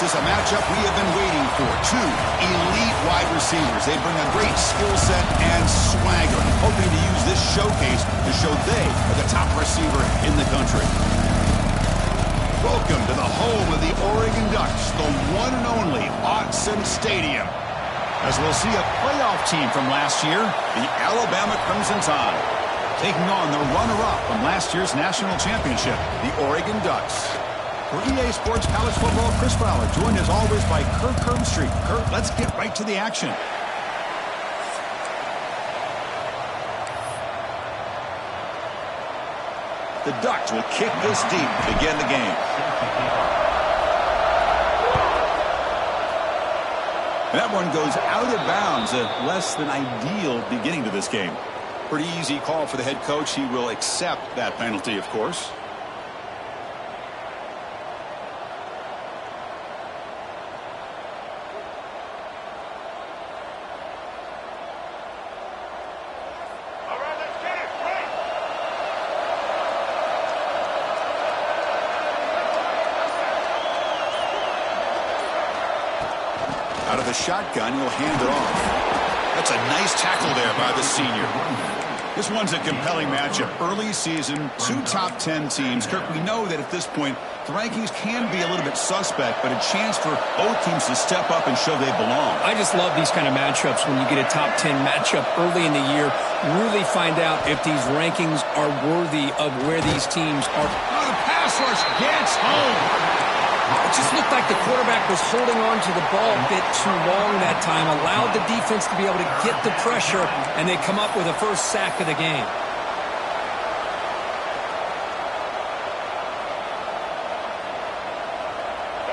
This is a matchup we have been waiting for. Two elite wide receivers. They bring a great skill set and swagger, hoping to use this showcase to show they are the top receiver in the country. Welcome to the home of the Oregon Ducks, the one and only Autzen Stadium. As we'll see a playoff team from last year, the Alabama Crimson Tide, taking on the runner-up from last year's national championship, the Oregon Ducks. For EA Sports College Football, Chris Fowler, joined as always by Kurt Kernstreet. Kurt, let's get right to the action. The Ducks will kick this deep to begin the game. That one goes out of bounds, a less than ideal beginning to this game. Pretty easy call for the head coach. He will accept that penalty, of course. Out of the shotgun, he'll hand it off. That's a nice tackle there by the senior. This one's a compelling matchup. Early season, two top 10 teams. Kirk, we know that at this point, the rankings can be a little bit suspect, but a chance for both teams to step up and show they belong. I just love these kind of matchups when you get a top 10 matchup early in the year. Really find out if these rankings are worthy of where these teams are. Oh, the pass rush gets home. It just looked like the quarterback was holding on to the ball a bit too long that time, allowed the defense to be able to get the pressure, and they come up with a first sack of the game.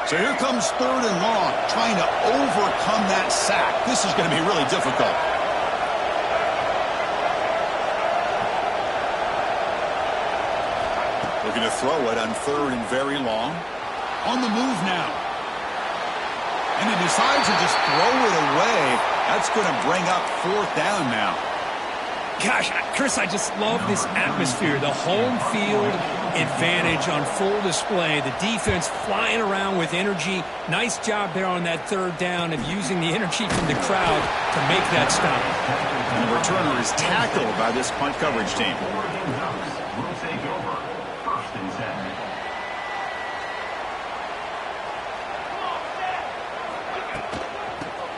So here comes third and long, trying to overcome that sack. This is going to be really difficult. Looking to throw it on third and very long. On the move now. And he decides to just throw it away. That's going to bring up fourth down now. Gosh, Chris, I just love this atmosphere. The home field advantage on full display. The defense flying around with energy. Nice job there on that third down of using the energy from the crowd to make that stop. And the returner is tackled by this punt coverage team.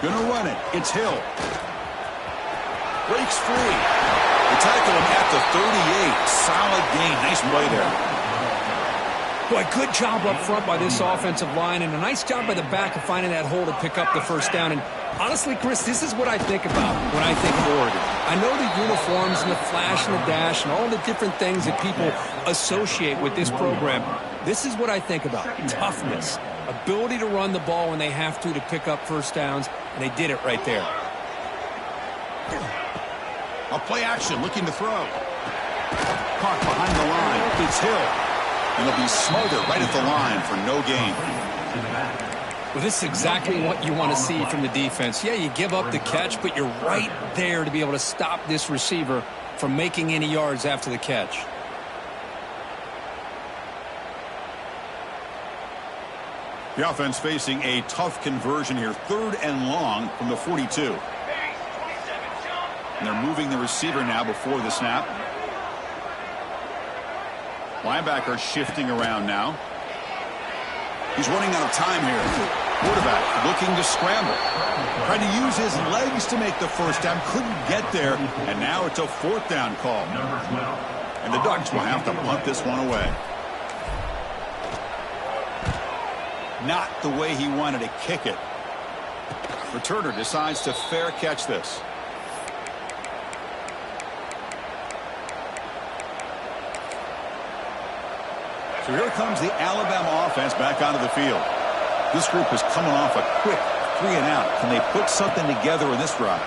Gonna run it. It's Hill. Breaks free. They tackle him at the 38. Solid gain. Nice play there. Boy, good job up front by this offensive line, and a nice job by the back of finding that hole to pick up the first down. And honestly, Chris, this is what I think about when I think of Oregon. I know the uniforms and the flash and the dash and all the different things that people associate with this program. This is what I think about. Toughness. Ability to run the ball when they have to pick up first downs, and they did it right there. A play action, looking to throw. Caught behind the line. It's Hill. And he'll be smothered right at the line for no gain. Well, this is exactly what you want to see from the defense. Yeah, you give up the catch, but you're right there to be able to stop this receiver from making any yards after the catch. The offense facing a tough conversion here. Third and long from the 42. And they're moving the receiver now before the snap. Linebacker shifting around now. He's running out of time here. Quarterback looking to scramble. Tried to use his legs to make the first down. Couldn't get there. And now it's a fourth down call. And the Ducks will have to punt this one away. Not the way he wanted to kick it. Returner decides to fair catch this. So here comes the Alabama offense back onto the field. This group is coming off a quick 3 and out. Can they put something together in this drive?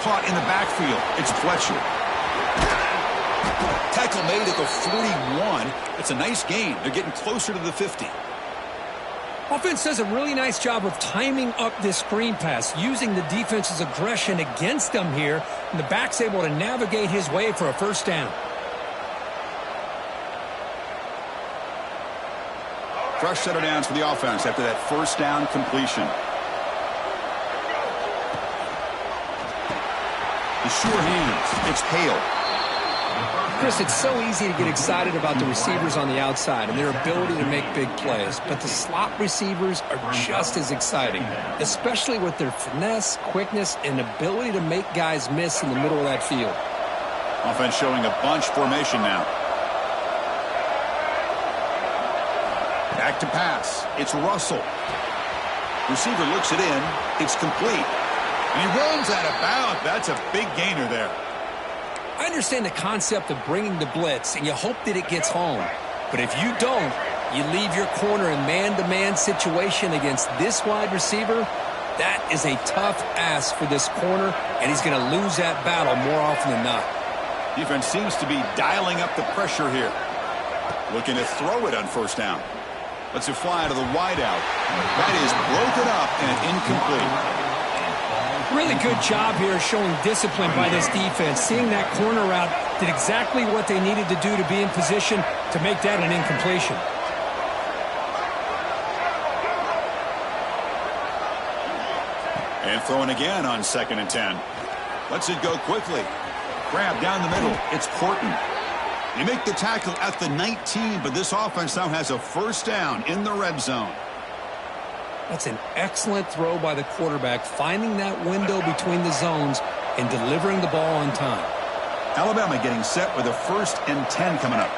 Caught in the backfield. It's Fletcher. Tackle made at the 41. It's a nice gain. They're getting closer to the 50. Offense does a really nice job of timing up this screen pass, using the defense's aggression against them here, and the back's able to navigate his way for a first down. Fresh set of downs for the offense after that first down completion. The sure hands. It's Hale. Chris, it's so easy to get excited about the receivers on the outside and their ability to make big plays, but the slot receivers are just as exciting, especially with their finesse, quickness, and ability to make guys miss in the middle of that field. Offense showing a bunch formation now. Back to pass. It's Russell. Receiver looks it in. It's complete. And he runs out of bounds. That's a big gainer there. I understand the concept of bringing the blitz, and you hope that it gets home. But if you don't, you leave your corner in man-to-man situation against this wide receiver. That is a tough ask for this corner, and he's going to lose that battle more often than not. Defense seems to be dialing up the pressure here. Looking to throw it on first down. Lets it fly to the wideout. That is broken up and incomplete. Really good job here showing discipline by this defense. Seeing that corner route did exactly what they needed to do to be in position to make that an incompletion. And throwing again on 2nd and 10. Lets it go quickly. Grab down the middle. It's Horton. They make the tackle at the 19, but this offense now has a first down in the red zone. That's an excellent throw by the quarterback, finding that window between the zones and delivering the ball on time. Alabama getting set with a 1st and 10 coming up.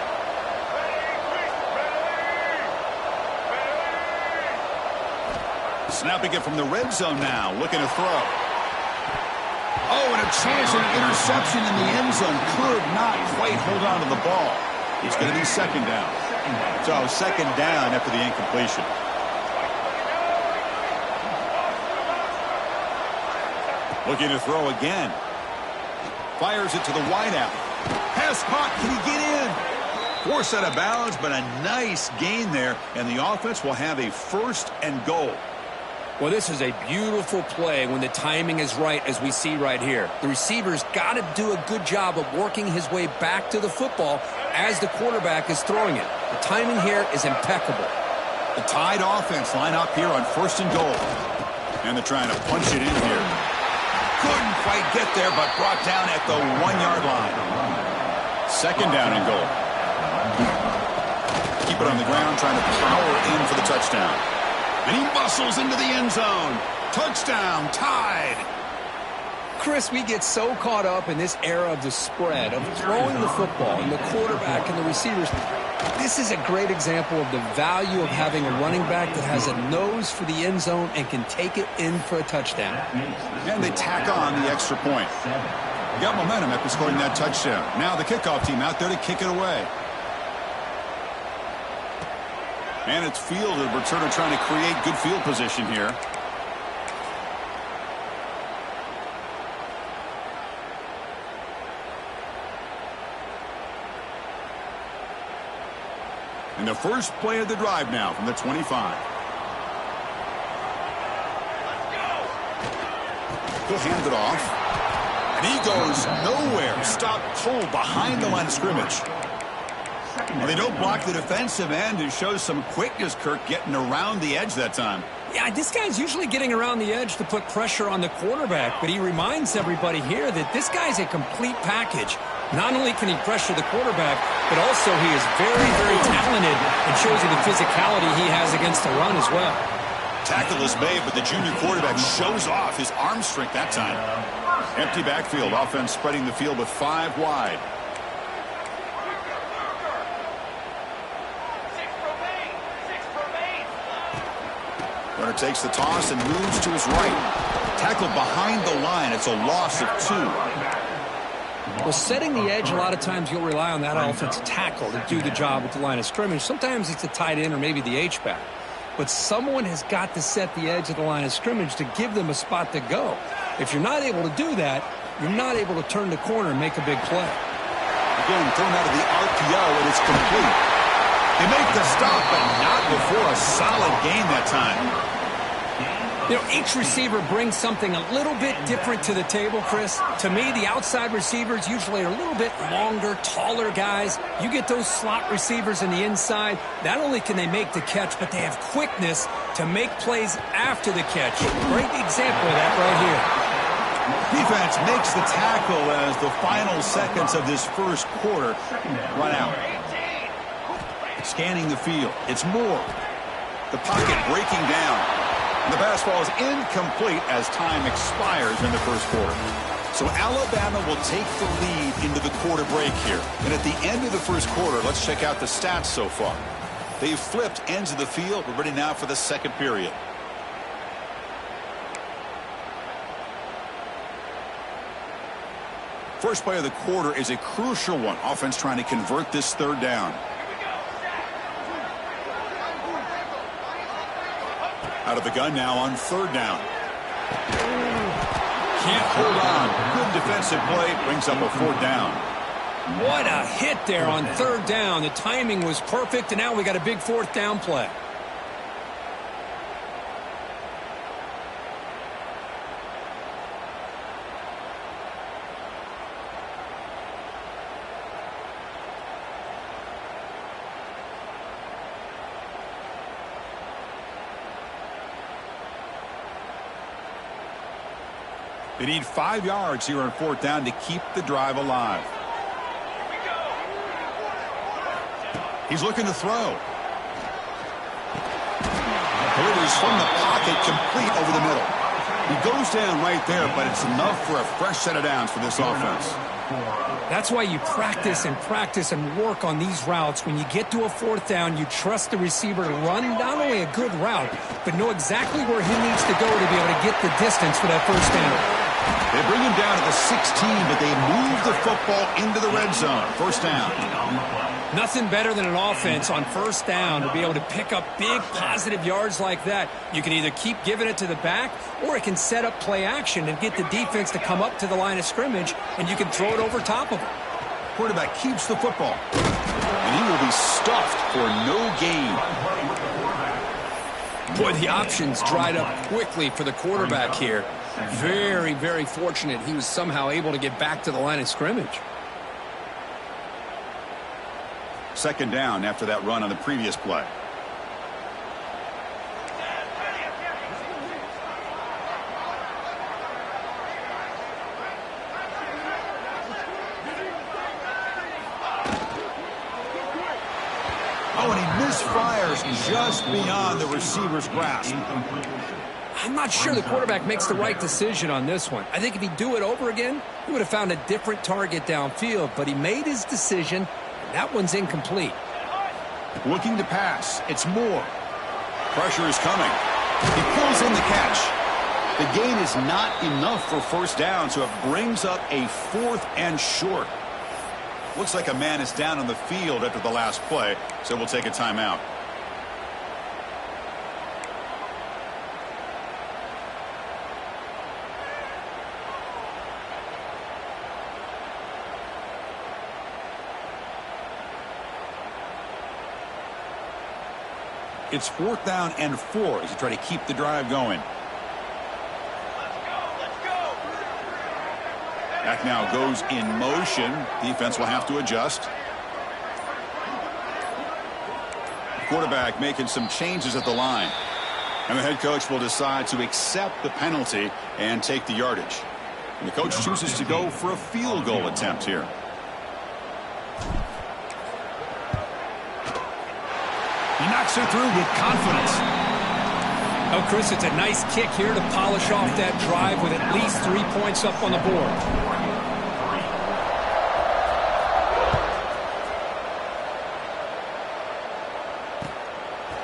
Snapping it from the red zone now, looking to throw. Oh, and a chance at an interception in the end zone. Could not quite hold on to the ball. It's going to be 2nd down. So 2nd down after the incompletion. Looking to throw again. Fires it to the wideout. Pass caught. Can he get in? 4 set of bounds, but a nice gain there. And the offense will have a 1st and goal. Well, this is a beautiful play when the timing is right, as we see right here. The receiver's got to do a good job of working his way back to the football as the quarterback is throwing it. The timing here is impeccable. The Tide offense line up here on 1st and goal. And they're trying to punch it in here. Couldn't quite get there, but brought down at the 1-yard line. 2nd down and goal. Keep it on the ground, trying to power in for the touchdown. And he muscles into the end zone. Touchdown, Tide. Chris, we get so caught up in this era of the spread, of throwing the football, and the quarterback and the receivers. This is a great example of the value of having a running back that has a nose for the end zone and can take it in for a touchdown. And they tack on the extra point. Got momentum after scoring that touchdown. Now the kickoff team out there to kick it away. And it's fielded. Returner trying to create good field position here. And the first play of the drive now from the 25. He'll hand it off. And he goes nowhere. Stopped cold behind the line of scrimmage. Well, they don't block the defensive end. It shows some quickness, Kirk, getting around the edge that time. Yeah, this guy's usually getting around the edge to put pressure on the quarterback, but he reminds everybody here that this guy's a complete package. Not only can he pressure the quarterback, but also he is very, very talented and shows you the physicality he has against the run as well. Tackle is made, but the junior quarterback shows off his arm strength that time. Empty backfield. Offense spreading the field with 5 wide. Runner takes the toss and moves to his right. Tackled behind the line. It's a loss of 2. Well, setting the edge, a lot of times you'll rely on that offensive tackle to do the job at the line of scrimmage. Sometimes it's the tight end or maybe the H-back. But someone has got to set the edge of the line of scrimmage to give them a spot to go. If you're not able to do that, you're not able to turn the corner and make a big play. Again, thrown out of the RPO, and it's complete. They make the stop, but not before a solid gain that time. You know, each receiver brings something a little bit different to the table, Chris. To me, the outside receivers usually are a little bit longer, taller guys. You get those slot receivers in the inside, not only can they make the catch, but they have quickness to make plays after the catch. Great example of that right here. Defense makes the tackle as the final seconds of this first quarter run out. Scanning the field. It's Moore. The pocket breaking down. And the pass ball is incomplete as time expires in the first quarter. So Alabama will take the lead into the quarter break here. And at the end of the first quarter, let's check out the stats so far. They've flipped ends of the field. We're ready now for the second period. First play of the quarter is a crucial one. Offense trying to convert this third down. Out of the gun now on third down. Can't hold on. Good defensive play. Brings up a fourth down. What a hit there on third down. The timing was perfect, and now we got a big fourth down play. They need 5 yards here on fourth down to keep the drive alive. He's looking to throw. Delivers from the pocket, complete over the middle. He goes down right there, but it's enough for a fresh set of downs for this offense. That's why you practice and work on these routes. When you get to a fourth down, you trust the receiver to run not only a good route, but know exactly where he needs to go to be able to get the distance for that first down. They bring him down to the 16, but they move the football into the red zone. First down. Nothing better than an offense on first down to be able to pick up big positive yards like that. You can either keep giving it to the back, or it can set up play action and get the defense to come up to the line of scrimmage, and you can throw it over top of them. Quarterback keeps the football, and he will be stuffed for no gain. Boy, the options dried up quickly for the quarterback here. Very, very fortunate he was somehow able to get back to the line of scrimmage. Second down after that run on the previous play. Oh, and he misfires just beyond the receiver's grasp. I'm not sure the quarterback makes the right decision on this one. I think if he'd do it over again, he would have found a different target downfield, but he made his decision. That one's incomplete. Looking to pass. It's Moore. Pressure is coming. He pulls in the catch. The gain is not enough for first down, so it brings up a fourth and short. Looks like a man is down on the field after the last play, so we'll take a timeout. It's fourth down and 4 as you try to keep the drive going. Back now goes in motion. Defense will have to adjust. The quarterback making some changes at the line. And the head coach will decide to accept the penalty and take the yardage. And the coach chooses to go for a field goal attempt here. He knocks it through with confidence. Oh, Chris, it's a nice kick here to polish off that drive with at least 3 points up on the board.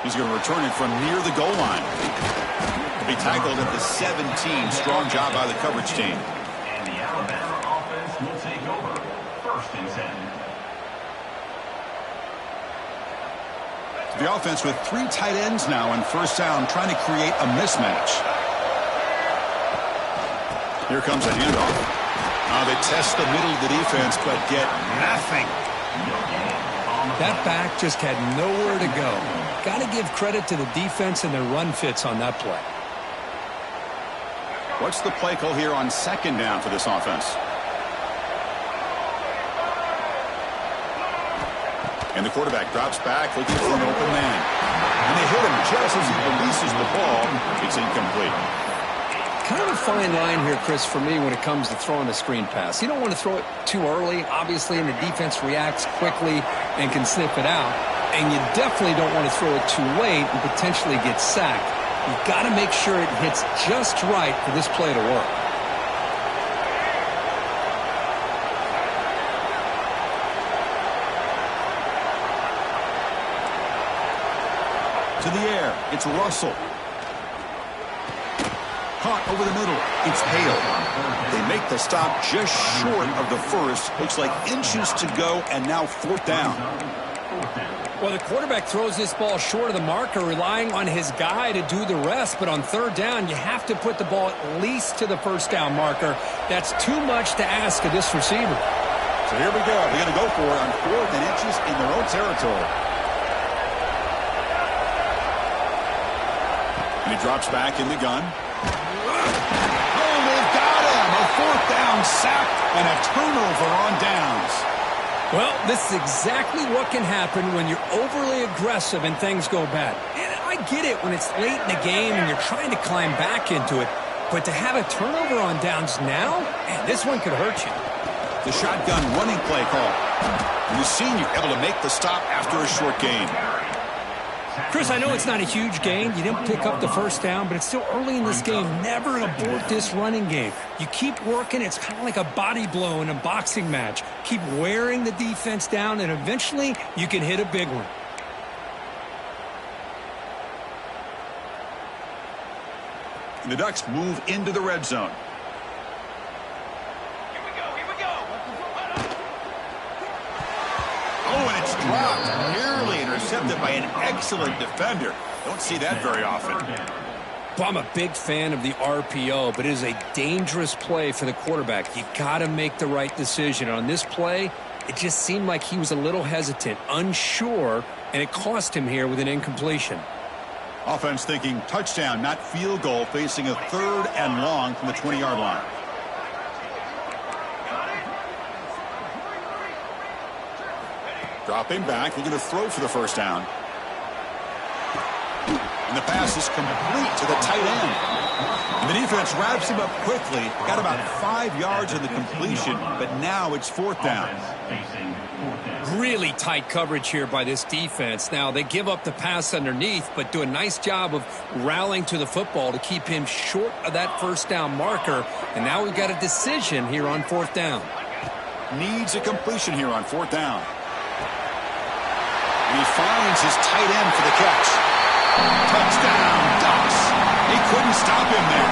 He's going to return it from near the goal line. He'll be tackled at the 17. Strong job by the coverage team. And the Alabama offense will take over. First and 10. The offense with 3 tight ends now on first down, trying to create a mismatch. Here comes a handoff. They test the middle of the defense, but get nothing. That back just had nowhere to go. Got to give credit to the defense and their run fits on that play. What's the play call here on second down for this offense? And the quarterback drops back looking for an open man. And they hit him just as he releases the ball. It's incomplete. Kind of a fine line here, Chris, for me when it comes to throwing a screen pass. You don't want to throw it too early, obviously, and the defense reacts quickly and can sniff it out. And you definitely don't want to throw it too late and potentially get sacked. You've got to make sure it hits just right for this play to work. To the air, it's Russell. Caught over the middle, it's Hale. They make the stop just short of the first. Looks like inches to go, and now fourth down. Well, the quarterback throws this ball short of the marker, relying on his guy to do the rest. But on third down, you have to put the ball at least to the first down marker. That's too much to ask of this receiver. So here we go. They're going to go for it on 4th and inches in their own territory. And he drops back in the gun. Oh, they've got him. A 4th down sack and a turnover on downs. Well, this is exactly what can happen when you're overly aggressive and things go bad. And I get it when it's late in the game and you're trying to climb back into it. But to have a turnover on downs now, man, this one could hurt you. The shotgun running play call. And the senior able to make the stop after a short gain. Chris, I know it's not a huge gain. You didn't pick up the first down, but it's still early in this game. Never abort this running game. You keep working. It's kind of like a body blow in a boxing match. Keep wearing the defense down, and eventually you can hit a big one. And the Ducks move into the red zone. Oh, and it's dropped. Nearly intercepted by an excellent defender. Don't see that very often. Well, I'm a big fan of the RPO, but it is a dangerous play for the quarterback. You got to make the right decision. On this play, it just seemed like he was a little hesitant, unsure, and it cost him here with an incompletion. Offense thinking touchdown, not field goal, facing a 3rd and long from the 20-yard line. Dropping back, looking to throw for the first down. And the pass is complete to the tight end. And the defense wraps him up quickly. Got about 5 yards in the completion, but now it's 4th down. Really tight coverage here by this defense. Now, they give up the pass underneath, but do a nice job of rallying to the football to keep him short of that first down marker. And now we've got a decision here on 4th down. Needs a completion here on 4th down. And he finds his tight end for the catch. Touchdown, Ducks. He couldn't stop him there.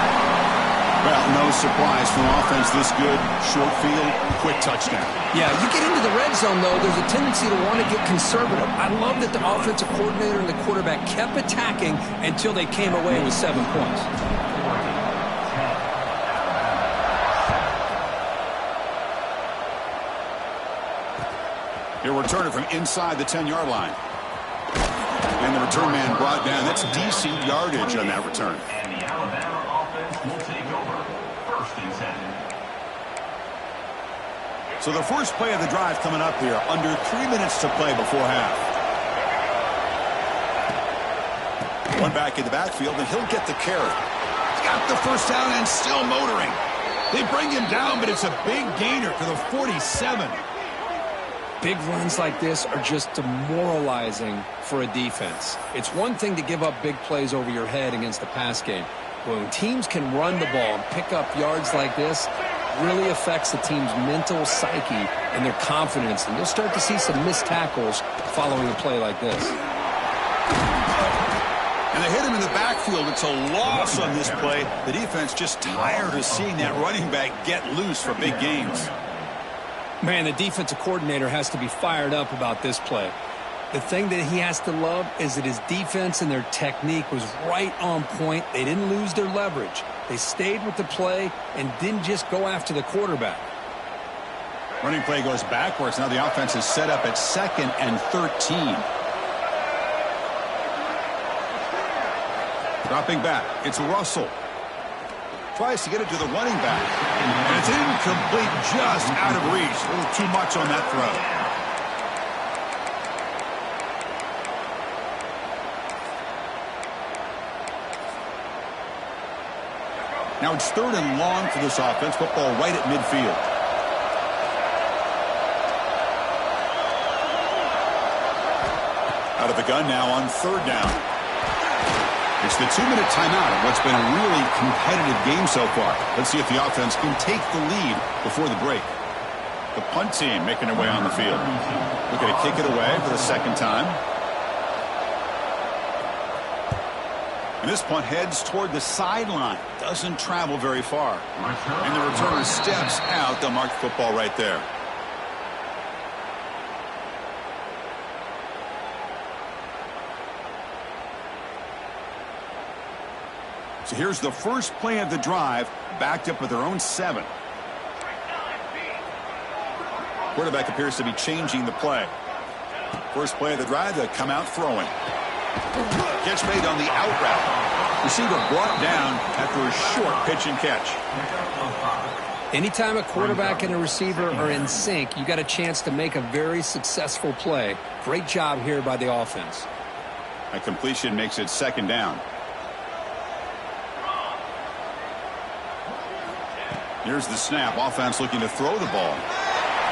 Well, no surprise from offense this good. Short field, quick touchdown. Yeah, you get into the red zone, though, there's a tendency to want to get conservative. I love that the offensive coordinator and the quarterback kept attacking until they came away with 7 points. He'll return it from inside the 10-yard line. And the return man brought down. That's decent yardage on that return. And the Alabama offense will take over. 1st and 10. So the first play of the drive coming up here. Under 3 minutes to play before half. One back in the backfield, and he'll get the carry. He's got the first down and still motoring. They bring him down, but it's a big gainer to the 47. Big runs like this are just demoralizing for a defense. It's one thing to give up big plays over your head against the pass game. When teams can run the ball and pick up yards like this, it really affects the team's mental psyche and their confidence. And you'll start to see some missed tackles following a play like this. And they hit him in the backfield. It's a loss on this play. The defense just tired of seeing that running back get loose for big gains. Man, the defensive coordinator has to be fired up about this play. The thing that he has to love is that his defense and their technique was right on point. They didn't lose their leverage. They stayed with the play and didn't just go after the quarterback. Running play goes backwards. Now the offense is set up at 2nd and 13. Dropping back, it's Russell. Tries to get it to the running back. And it's incomplete, just out of reach. A little too much on that throw. Now it's 3rd and long for this offense. Football right at midfield. Out of the gun now on 3rd down. It's the 2-minute timeout of what's been a really competitive game so far. Let's see if the offense can take the lead before the break. The punt team making their way on the field. Looking to kick it away for the 2nd time. And this punt heads toward the sideline. Doesn't travel very far. And the returner steps out. They'll mark the football right there. So here's the first play of the drive, backed up with their own 7. Quarterback appears to be changing the play. First play of the drive, they come out throwing. Catch made on the out route. Receiver brought down after a short pitch and catch. Anytime a quarterback and a receiver are in sync, you got a chance to make a very successful play. Great job here by the offense. A completion makes it 2nd down. Here's the snap. Offense looking to throw the ball.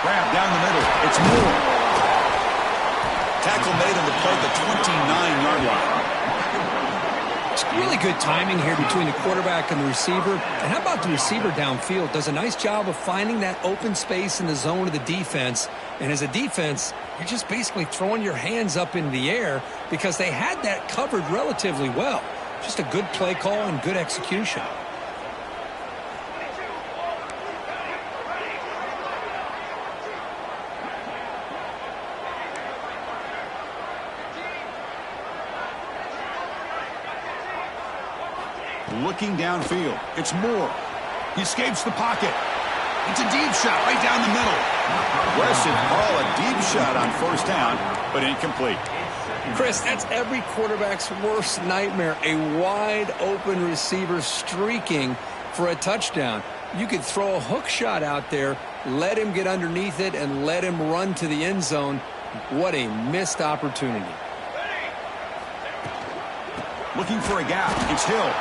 Grab down the middle. It's Moore. Tackle made on the play at the 29-yard line. It's really good timing here between the quarterback and the receiver. And how about the receiver downfield? Does a nice job of finding that open space in the zone of the defense. And as a defense, you're just basically throwing your hands up in the air because they had that covered relatively well. Just a good play call and good execution. Looking downfield. It's Moore. He escapes the pocket. It's a deep shot right down the middle. Aggressive call, a deep shot on 1st down, but incomplete. Chris, that's every quarterback's worst nightmare. A wide open receiver streaking for a touchdown. You could throw a hook shot out there, let him get underneath it, and let him run to the end zone. What a missed opportunity. Looking for a gap. It's Hill.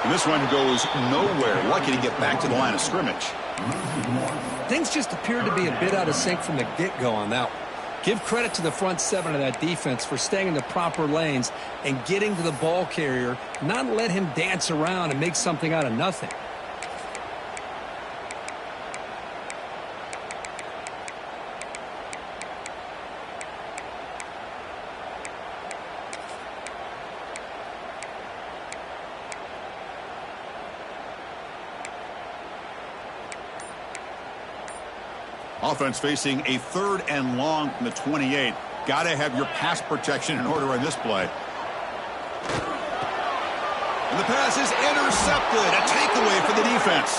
And this one goes nowhere. Lucky to get back to the line of scrimmage. Things just appeared to be a bit out of sync from the get-go on that one. Give credit to the front 7 of that defense for staying in the proper lanes and getting to the ball carrier, not let him dance around and make something out of nothing. Offense facing a 3rd and long from the 28. Got to have your pass protection in order on this play. And the pass is intercepted. A takeaway for the defense.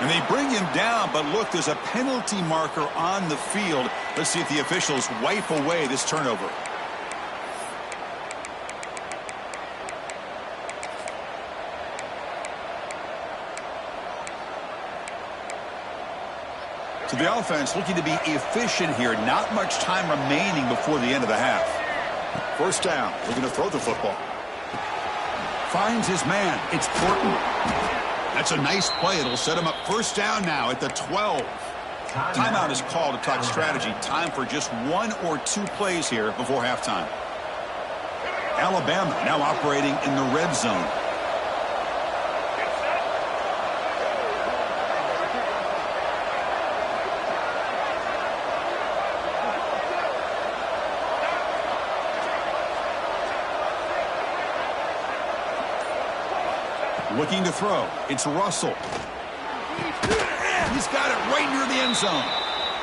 And they bring him down, but look, there's a penalty marker on the field. Let's see if the officials wipe away this turnover. So the offense looking to be efficient here. Not much time remaining before the end of the half. 1st down. Looking to throw the football. Finds his man. It's Porton. That's a nice play. It'll set him up 1st down now at the 12. Timeout is called to talk strategy. Time for just 1 or 2 plays here before halftime. Alabama now operating in the red zone. Looking to throw. It's Russell. He's got it right near the end zone.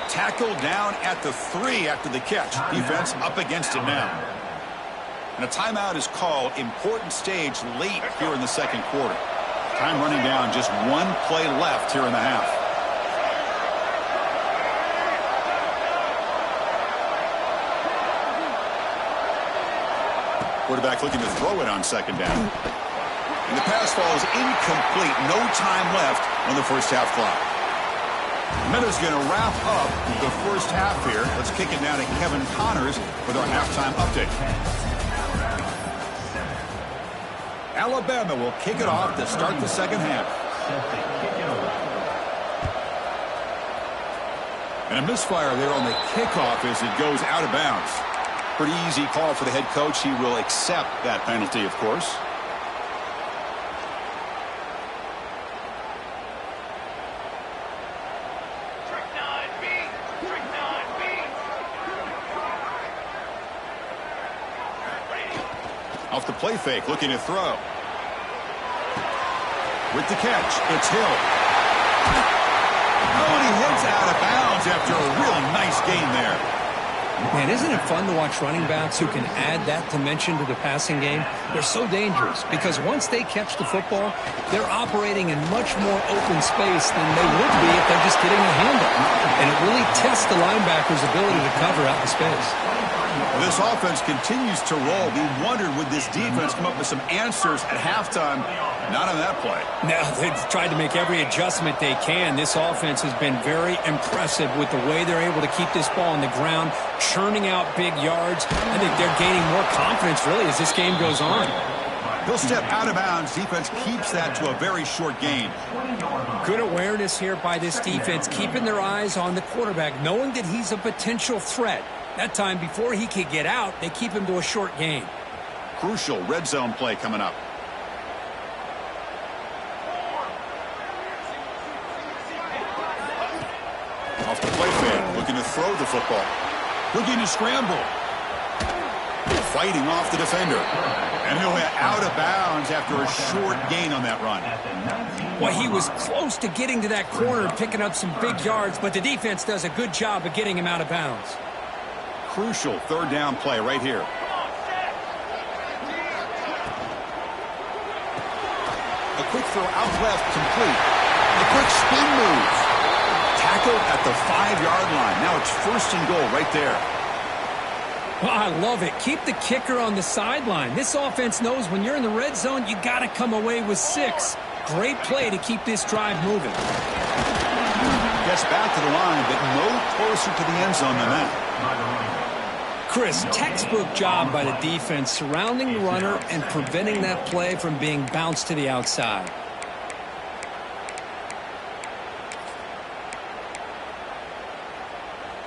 Tackled down at the 3 after the catch. Defense up against it now. And a timeout is called. Important stage late here in the 2nd quarter. Time running down. Just 1 play left here in the half. Quarterback looking to throw it on 2nd down. And the pass falls incomplete. No time left on the first half clock. Minutes going to wrap up the first half here. Let's kick it down to Kevin Connors with our halftime update. Alabama will kick it off to start the second half. And a misfire there on the kickoff as it goes out of bounds. Pretty easy call for the head coach. He will accept that penalty, of course. Off the play fake, looking to throw. With the catch, it's Hill. Oh, and he hits out of bounds after a real nice gain there. Man, isn't it fun to watch running backs who can add that dimension to the passing game? They're so dangerous because once they catch the football, they're operating in much more open space than they would be if they're just getting a handoff. And it really tests the linebacker's ability to cover out the space. Well, this offense continues to roll. We wondered, would this defense come up with some answers at halftime? Not on that play. No, they've tried to make every adjustment they can. This offense has been very impressive with the way they're able to keep this ball on the ground, churning out big yards. I think they're gaining more confidence, really, as this game goes on. He'll step out of bounds. Defense keeps that to a very short gain. Good awareness here by this defense, keeping their eyes on the quarterback, knowing that he's a potential threat. That time, before he could get out, they keep him to a short gain. Crucial red zone play coming up. Off the play fake, looking to throw the football. Looking to scramble. Fighting off the defender. And he'll hit out of bounds after a short gain on that run. Well, he was close to getting to that corner and picking up some big yards, but the defense does a good job of getting him out of bounds. Crucial third down play right here. A quick throw out left, complete. A quick spin move. Tackle at the 5-yard line. Now it's 1st and goal right there. Well, I love it. Keep the kicker on the sideline. This offense knows when you're in the red zone, you got to come away with 6. Great play to keep this drive moving. Gets back to the line, but no closer to the end zone than that. Chris, textbook job by the defense surrounding the runner and preventing that play from being bounced to the outside.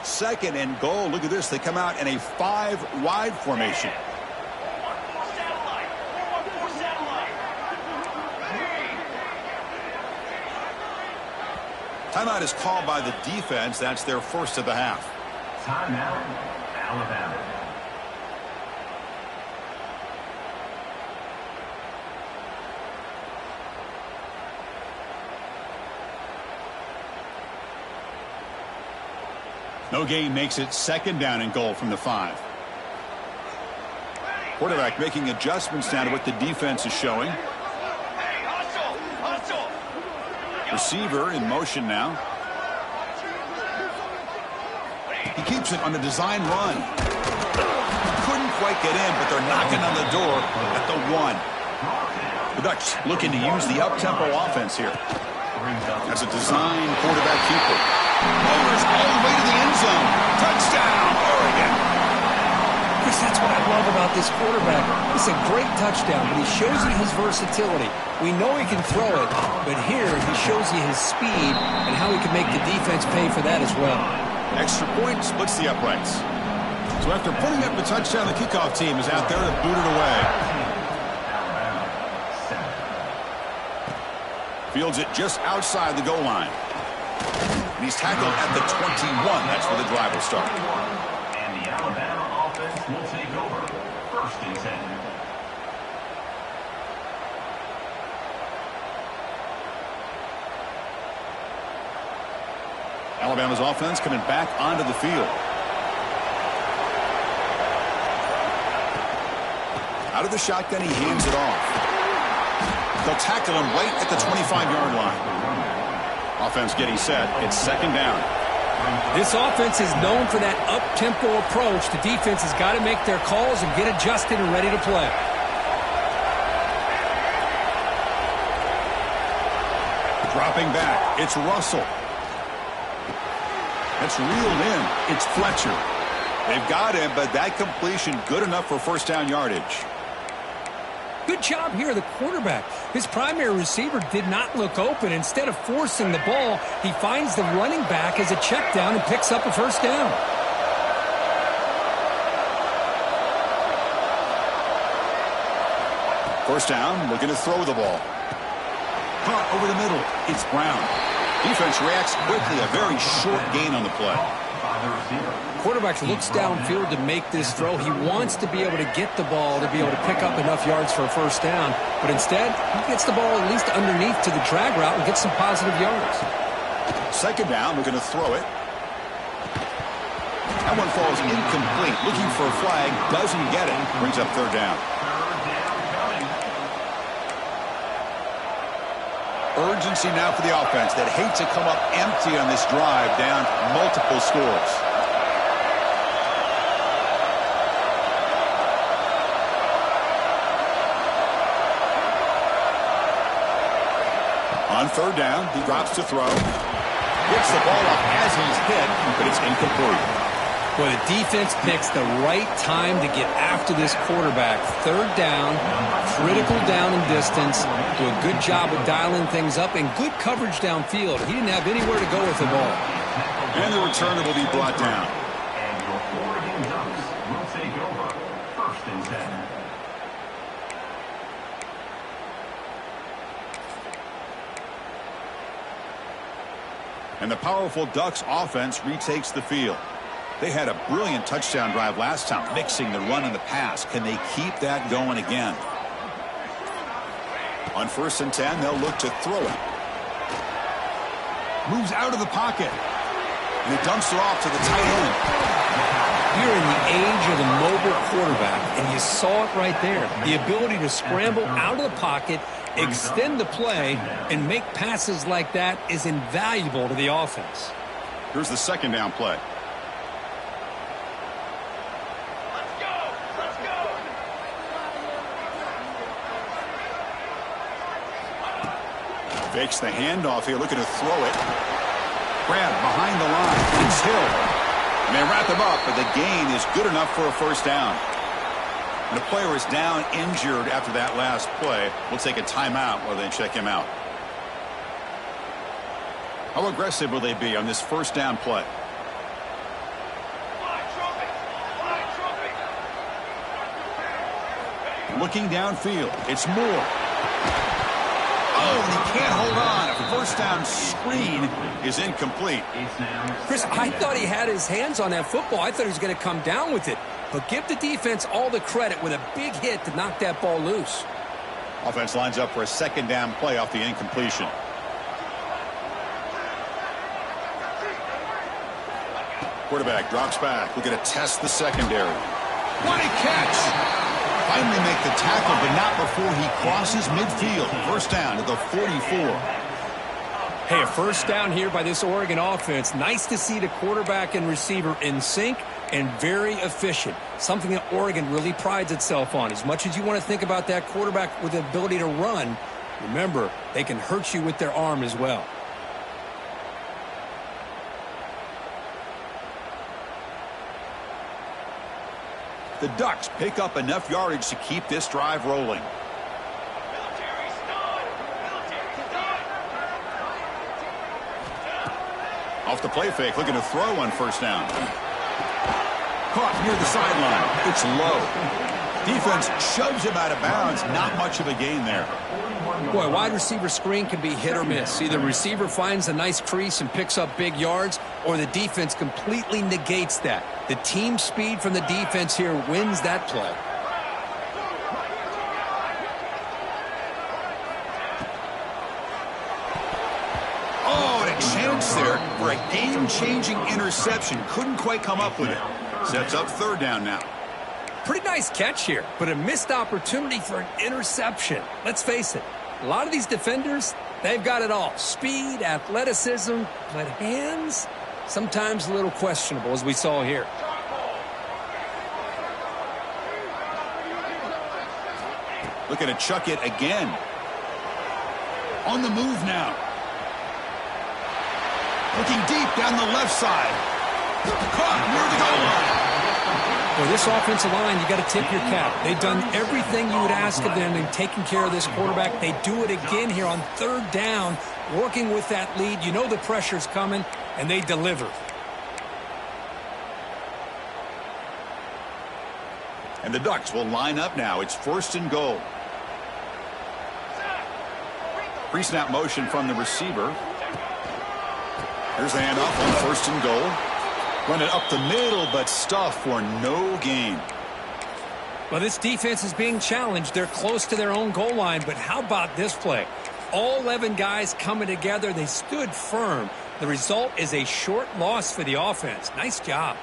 Second and goal. Look at this. They come out in a 5-wide formation. Timeout is called by the defense. That's their first of the half. Timeout, Alabama. No gain makes it 2nd down and goal from the 5. Quarterback making adjustments now to what the defense is showing. Receiver in motion now. He keeps it on the design run. Couldn't quite get in, but they're knocking on the door at the 1. The Ducks looking to use the up-tempo offense here. As a design quarterback keeper. Overs all the way to the end zone. Touchdown, Oregon. Chris, that's what I love about this quarterback. It's a great touchdown, but he shows you his versatility. We know he can throw it, but here he shows you his speed and how he can make the defense pay for that as well. Extra point splits the uprights. So after putting up the touchdown, the kickoff team is out there to boot it away. Fields it just outside the goal line. And he's tackled at the 21. That's where the drive will start. And the Alabama offense will take over. 1st and 10. Alabama's offense coming back onto the field. Out of the shotgun, he hands it off. They'll tackle him right at the 25-yard line. Offense getting set. It's 2nd down. This offense is known for that up-tempo approach. The defense has got to make their calls and get adjusted and ready to play. Dropping back, it's Russell. It's reeled in. It's Fletcher. They've got him, but that completion good enough for first down yardage. Good job here, the quarterback. His primary receiver did not look open. Instead of forcing the ball, he finds the running back as a check down and picks up a first down. First down, looking to throw the ball. Caught over the middle. It's Brown. Defense reacts quickly. A very short gain on the play. Quarterback looks downfield to make this throw. He wants to be able to get the ball to be able to pick up enough yards for a first down. But instead, he gets the ball at least underneath to the drag route and gets some positive yards. Second down, we're going to throw it. That one falls incomplete. Looking for a flag. Doesn't get it. Brings up third down. Urgency now for the offense that hates to come up empty on this drive, down multiple scores. On third down, he drops to throw. Gets the ball up as he's hit, but it's incomplete. Well, the defense picks the right time to get after this quarterback. Third down, critical down and distance. Do a good job of dialing things up and good coverage downfield. He didn't have anywhere to go with the ball. And the returner will be brought down. And your Oregon Ducks will take over. First and 10. And the powerful Ducks offense retakes the field. They had a brilliant touchdown drive last time, mixing the run and the pass. Can they keep that going again? On first and 10, they'll look to throw it. Moves out of the pocket. And he dumps it off to the tight end. You're in the age of the mobile quarterback, and you saw it right there. The ability to scramble out of the pocket, extend the play, and make passes like that is invaluable to the offense. Here's the second down play. Fakes the handoff here, looking to throw it. Grab behind the line. It's Hill. And they wrap him up, but the gain is good enough for a first down. And the player is down injured after that last play. We'll take a timeout while they check him out. How aggressive will they be on this first down play? Looking downfield. It's Moore. Oh, and he can't hold on. A first down screen is incomplete. Chris, I thought he had his hands on that football. I thought he was going to come down with it. But give the defense all the credit with a big hit to knock that ball loose. Offense lines up for a second down play off the incompletion. Quarterback drops back. We're going to test the secondary. What a catch! Finally make the tackle, but not before he crosses midfield. First down to the 44. Hey, a first down here by this Oregon offense. Nice to see the quarterback and receiver in sync and very efficient. Something that Oregon really prides itself on. As much as you want to think about that quarterback with the ability to run, remember, they can hurt you with their arm as well. The Ducks pick up enough yardage to keep this drive rolling. Off the play fake, looking to throw on first down. Caught near the sideline. It's low. Defense shoves him out of bounds. Not much of a gain there. Boy, wide receiver screen can be hit or miss. Either receiver finds a nice crease and picks up big yards, or the defense completely negates that. The team speed from the defense here wins that play. Oh, and a chance there for a game-changing interception. Couldn't quite come up with it. Sets up third down now. Pretty nice catch here, but a missed opportunity for an interception. Let's face it, a lot of these defenders, they've got it all. Speed, athleticism, but hands, sometimes a little questionable, as we saw here. Looking to chuck it again. On the move now. Looking deep down the left side. Caught near the goal line. For this offensive line, you got to tip your cap. They've done everything you would ask of them in taking care of this quarterback. They do it again here on third down, working with that lead. You know the pressure's coming, and they deliver. And the Ducks will line up now. It's 1st and goal. Pre-snap motion from the receiver. Here's the handoff on 1st and goal. Run it up the middle, but stuff for no gain. Well, this defense is being challenged. They're close to their own goal line, but how about this play? All 11 guys coming together. They stood firm. The result is a short loss for the offense. Nice job.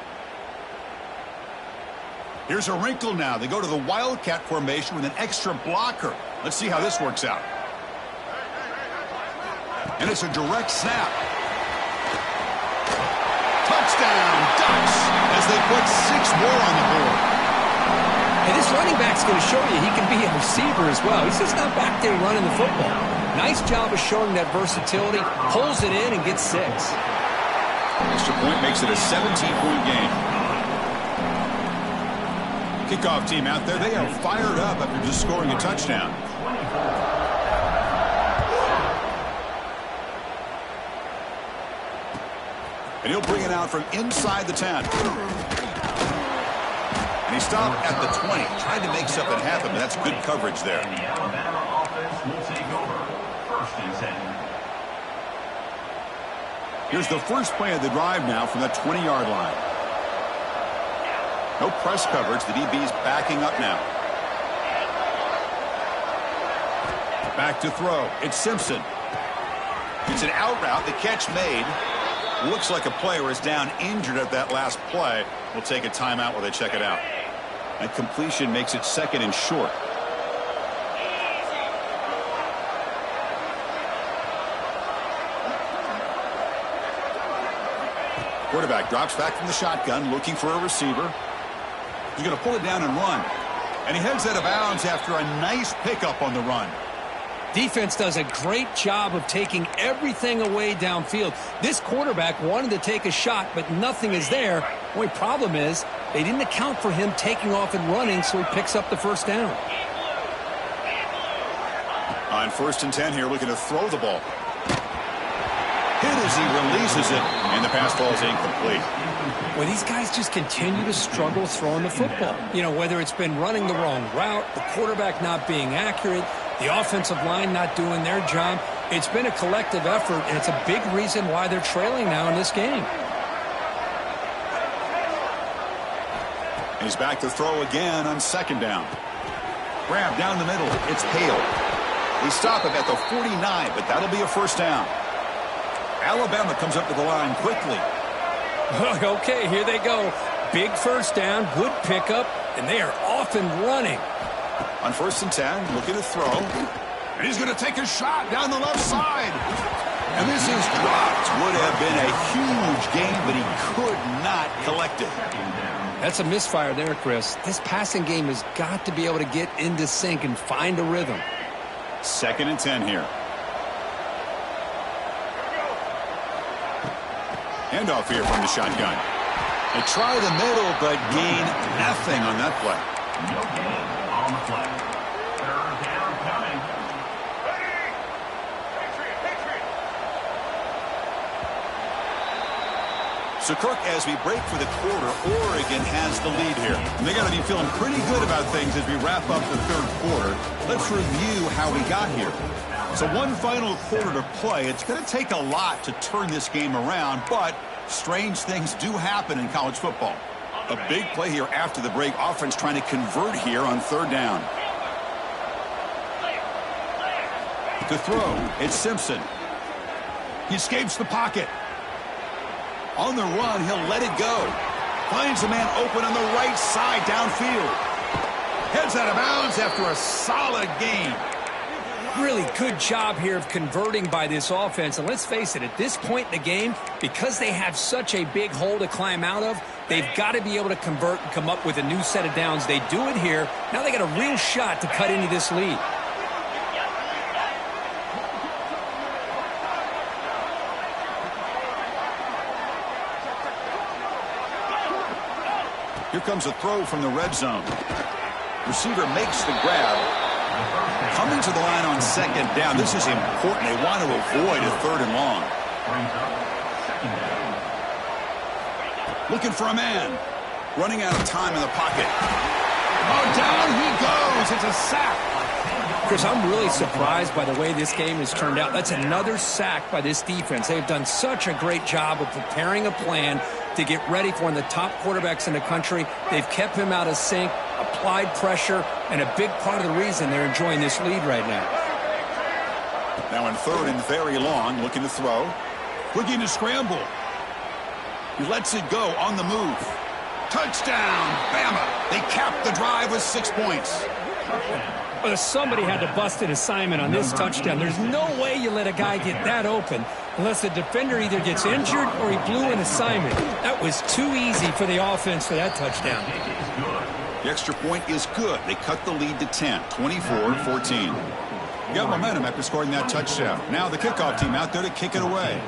Here's a wrinkle now. They go to the Wildcat formation with an extra blocker. Let's see how this works out. And it's a direct snap. Touchdown, Ducks, as they put 6 more on the board. And this running back's going to show you he can be a receiver as well. He's just not back there running the football. Nice job of showing that versatility. Pulls it in and gets 6. Extra point makes it a 17-point game. Kickoff team out there. They are fired up after just scoring a touchdown. And he'll bring it out from inside the 10. And he stopped at the 20. Tried to make something happen, but that's good coverage there. And the Alabama offense will take over. 1st and 10. Here's the first play of the drive now from the 20-yard line. No press coverage. The DB's backing up now. Back to throw. It's Simpson. It's an out route. The catch made. Looks like a player is down injured at that last play. We'll take a timeout while they check it out. That completion makes it 2nd and short. Quarterback drops back from the shotgun, looking for a receiver. He's going to pull it down and run. And he heads out of bounds after a nice pickup on the run. Defense does a great job of taking everything away downfield. This quarterback wanted to take a shot, but nothing is there. The only problem is they didn't account for him taking off and running, so he picks up the 1st down. On 1st and 10 here, looking to throw the ball. Hit as he releases it, and the pass ball is incomplete. Well, these guys just continue to struggle throwing the football. You know, whether it's been running the wrong route, the quarterback not being accurate, the offensive line not doing their job. It's been a collective effort, and it's a big reason why they're trailing now in this game. He's back to throw again on 2nd down. Grab down the middle. It's Hale. They stop him at the 49, but that'll be a 1st down. Alabama comes up to the line quickly. Okay, here they go. Big 1st down, good pickup, and they are off and running. On 1st and 10, looking to throw. And he's going to take a shot down the left side. And this is dropped. Would have been a huge gain, but he could not collect it. That's a misfire there, Chris. This passing game has got to be able to get into sync and find a rhythm. 2nd and 10 here. Handoff here from the shotgun. They try the middle, but gain nothing on that play. No gain on the play. 3rd down coming. So, Kirk, as we break for the quarter, Oregon has the lead here. And they got to be feeling pretty good about things as we wrap up the 3rd quarter. Let's review how we got here. So one final quarter to play. It's going to take a lot to turn this game around, but strange things do happen in college football. A big play here after the break. Offense trying to convert here on 3rd down. To throw, it's Simpson. He escapes the pocket. On the run, he'll let it go. Finds a man open on the right side downfield. Heads out of bounds after a solid gain. Really good job here of converting by this offense. And let's face it, at this point in the game, because they have such a big hole to climb out of, they've got to be able to convert and come up with a new set of downs. They do it here. Now they got a real shot to cut into this lead. Here comes a throw from the red zone. Receiver makes the grab. Coming to the line on second down. This is important. They want to avoid a third and long. Looking for a man. Running out of time in the pocket. Oh, down he goes. It's a sack. Chris, I'm really surprised by the way this game has turned out. That's another sack by this defense. They've done such a great job of preparing a plan to get ready for one of the top quarterbacks in the country. They've kept him out of sync, applied pressure, and a big part of the reason they're enjoying this lead right now. Now in third and very long, looking to throw. Looking to scramble. He lets it go on the move. Touchdown, Bama. They capped the drive with 6 points. Well, somebody had to bust an assignment on this touchdown. There's no way you let a guy get that open unless the defender either gets injured or he blew an assignment. That was too easy for the offense for that touchdown. The extra point is good. They cut the lead to 10, 24-14. You got momentum after scoring that touchdown. Now the kickoff team out there to kick it away.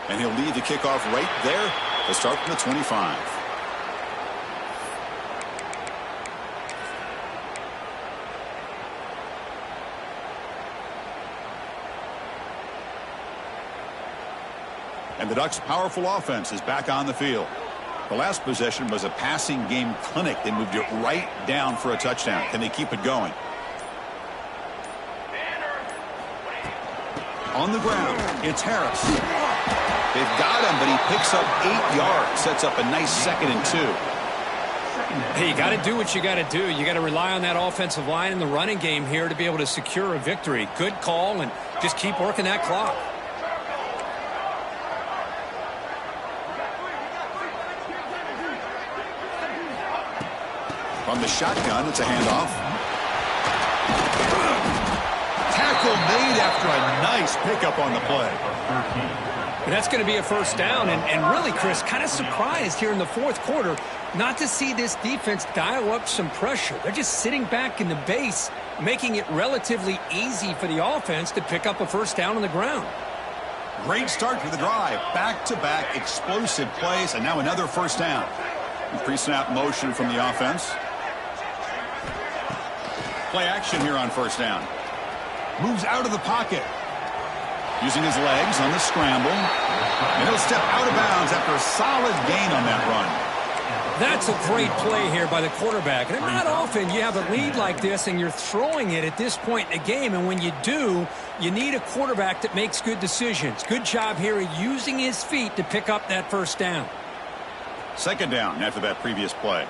And he'll lead the kickoff right there to start from the 25. And the Ducks' powerful offense is back on the field. The last possession was a passing game clinic. They moved it right down for a touchdown. Can they keep it going? On the ground, it's Harris. They've got him, but he picks up 8 yards. Sets up a nice 2nd and 2. Hey, you got to do what you got to do. You got to rely on that offensive line in the running game here to be able to secure a victory. Good call, and just keep working that clock. From the shotgun, it's a handoff. Tackle made after a nice pickup on the play. And that's going to be a first down. And really, Chris, kind of surprised here in the fourth quarter not to see this defense dial up some pressure. They're just sitting back in the base, making it relatively easy for the offense to pick up a first down on the ground. Great start to the drive. Back-to-back explosive plays, and now another first down. Pre-snap motion from the offense. Play action here on first down. Moves out of the pocket. Using his legs on the scramble. And he'll step out of bounds after a solid gain on that run. That's a great play here by the quarterback. And not often you have a lead like this and you're throwing it at this point in the game. And when you do, you need a quarterback that makes good decisions. Good job here of using his feet to pick up that first down. Second down after that previous play.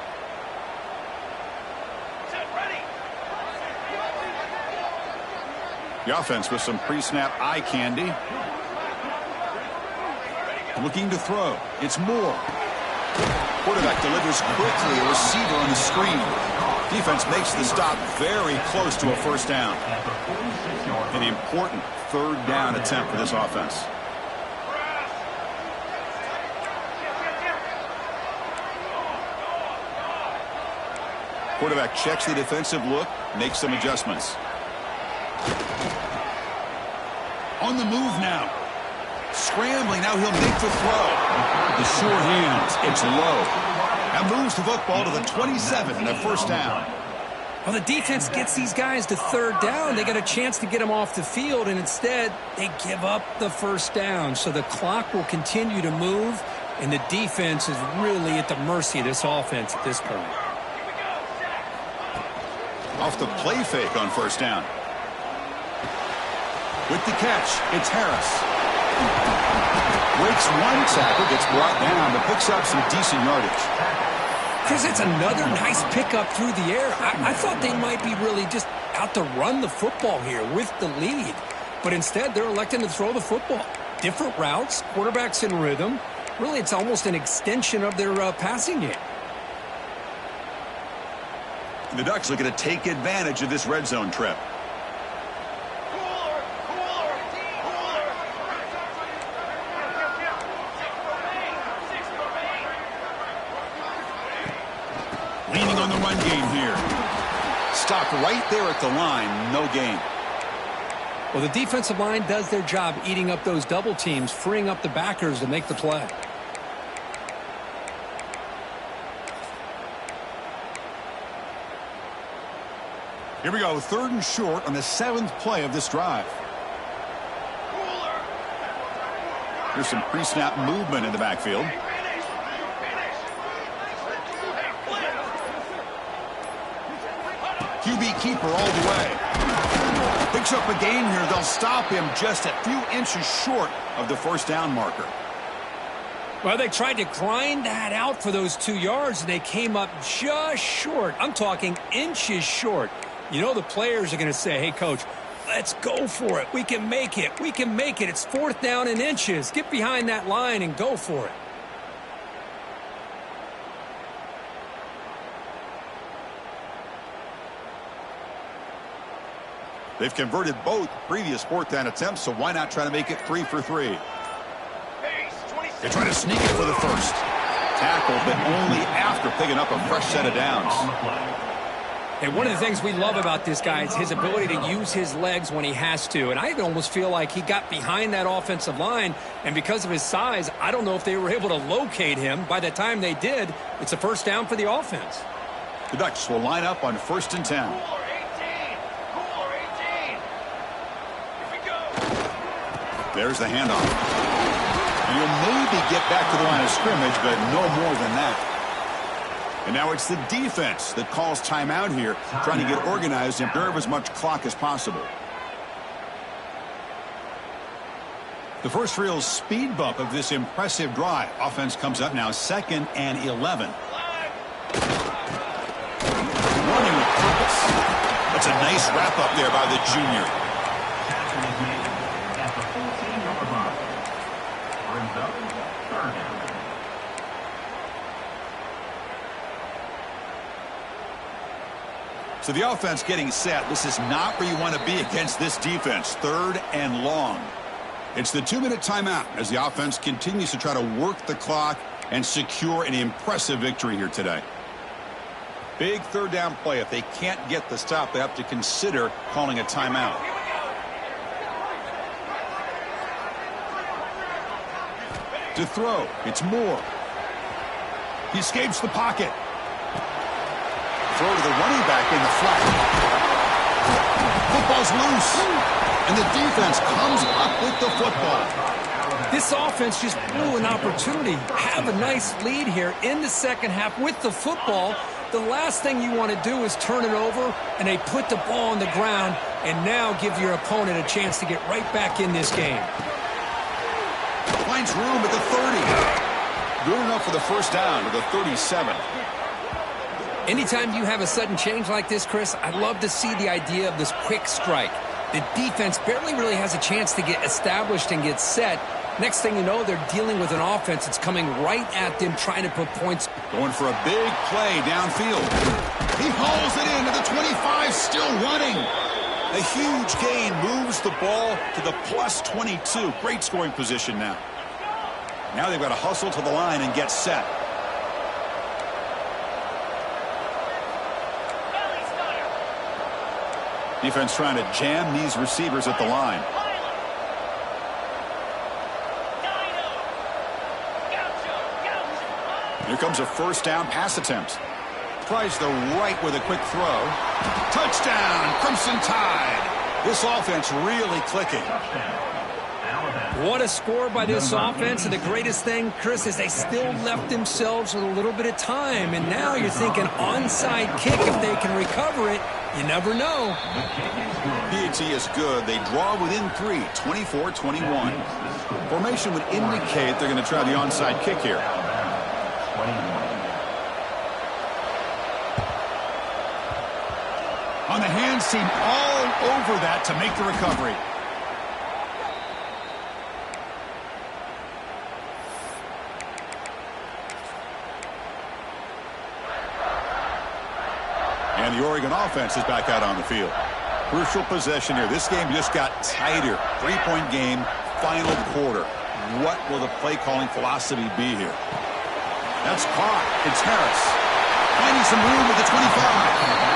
The offense with some pre-snap eye candy. Looking to throw. It's Moore. Quarterback delivers quickly. A receiver on the screen. Defense makes the stop very close to a first down. An important third down attempt for this offense. Quarterback checks the defensive look, makes some adjustments. On the move now. Scrambling, now he'll make the throw. The short hands, it's low. Now moves the football to the 27 and a first down. Well, the defense gets these guys to third down. They got a chance to get them off the field, and instead they give up the first down. So the clock will continue to move, and the defense is really at the mercy of this offense at this point. Off the play fake on first down. With the catch, it's Harris. Breaks one tackle, gets brought down, but picks up some decent yardage. Chris, it's another nice pickup through the air. I thought they might be really just out to run the football here with the lead. But instead, they're electing to throw the football. Different routes, quarterbacks in rhythm. Really, it's almost an extension of their passing game. The Ducks looking to take advantage of this red zone trip. Leaning on the run game here. Stopped right there at the line, no gain. Well, the defensive line does their job eating up those double teams, freeing up the backers to make the play. Here we go, 3rd and short on the 7th play of this drive. Here's some pre-snap movement in the backfield. QB keeper all the way. Picks up a gain here. They'll stop him just a few inches short of the 1st down marker. Well, they tried to grind that out for those 2 yards, and they came up just short. I'm talking inches short. You know the players are going to say, hey, Coach, let's go for it. We can make it. We can make it. It's 4th down in inches. Get behind that line and go for it. They've converted both previous 4th down attempts, so why not try to make it 3 for 3? They try to sneak it for the 1st. Tackle, but only after picking up a fresh set of downs. And one of the things we love about this guy is his ability to use his legs when he has to. And I almost feel like he got behind that offensive line, and because of his size, I don't know if they were able to locate him. By the time they did, it's a 1st down for the offense. The Ducks will line up on 1st and 10. There's the handoff. And he'll maybe get back to the line of scrimmage, but no more than that. And now it's the defense that calls timeout here, trying to get organized and preserve as much clock as possible. The first real speed bump of this impressive drive. Offense comes up now 2nd and 11. Running with purpose. That's a nice wrap up there by the junior. So the offense getting set. This is not where you want to be against this defense. 3rd and long. It's the 2-minute timeout as the offense continues to try to work the clock and secure an impressive victory here today. Big 3rd down play. If they can't get the stop, they have to consider calling a timeout. To throw, it's Moore. He escapes the pocket. Throw to the running back in the flat. Football's loose. And the defense comes up with the football. This offense just blew an opportunity. Have a nice lead here in the 2nd half with the football. The last thing you want to do is turn it over, and they put the ball on the ground and now give your opponent a chance to get right back in this game. Finds room at the 30. Good enough for the 1st down to the 37. Anytime you have a sudden change like this, Chris, I love to see the idea of this quick strike. The defense barely really has a chance to get established and get set. Next thing you know, they're dealing with an offense that's coming right at them, trying to put points. Going for a big play downfield. He hauls it into the 25, still running. A huge gain moves the ball to the plus 22. Great scoring position now. Now they've got to hustle to the line and get set. Defense trying to jam these receivers at the line. Here comes a 1st down pass attempt. Tries the right with a quick throw. Touchdown, Crimson Tide. This offense really clicking. What a score by this offense, and the greatest thing, Chris, is they still left themselves with a little bit of time, and now you're thinking onside kick if they can recover it. You never know. PAT is good. They draw within 3, 24-21. Formation would indicate they're going to try the onside kick here. On the hands team, all over that to make the recovery. And the Oregon offense is back out on the field. Crucial possession here. This game just got tighter. 3-point game, final quarter. What will the play calling philosophy be here? That's caught. It's Harris. Finding some room at the 25.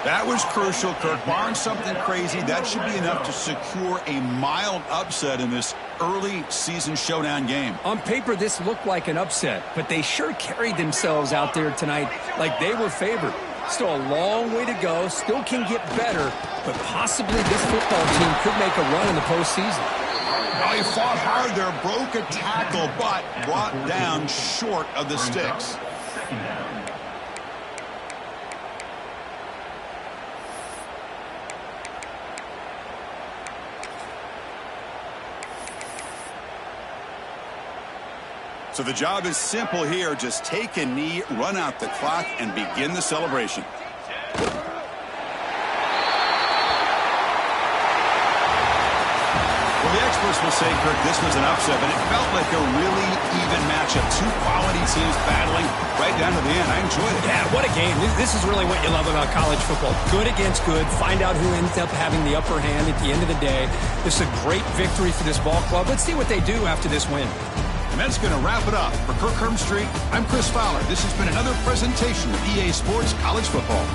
That was crucial, Kirk. Barring something crazy, that should be enough to secure a mild upset in this early season showdown game. On paper, this looked like an upset, but they sure carried themselves out there tonight like they were favored. Still a long way to go, still can get better, but possibly this football team could make a run in the postseason. Well, he fought hard there, broke a tackle, but brought down short of the sticks. So the job is simple here. Just take a knee, run out the clock, and begin the celebration. Well, the experts will say, Kirk, this was an upset, but it felt like a really even matchup. Two quality teams battling right down to the end. I enjoyed it. Yeah, what a game. This is really what you love about college football. Good against good. Find out who ends up having the upper hand at the end of the day. This is a great victory for this ball club. Let's see what they do after this win. And that's going to wrap it up. For Kirk Street, I'm Chris Fowler. This has been another presentation of EA Sports College Football.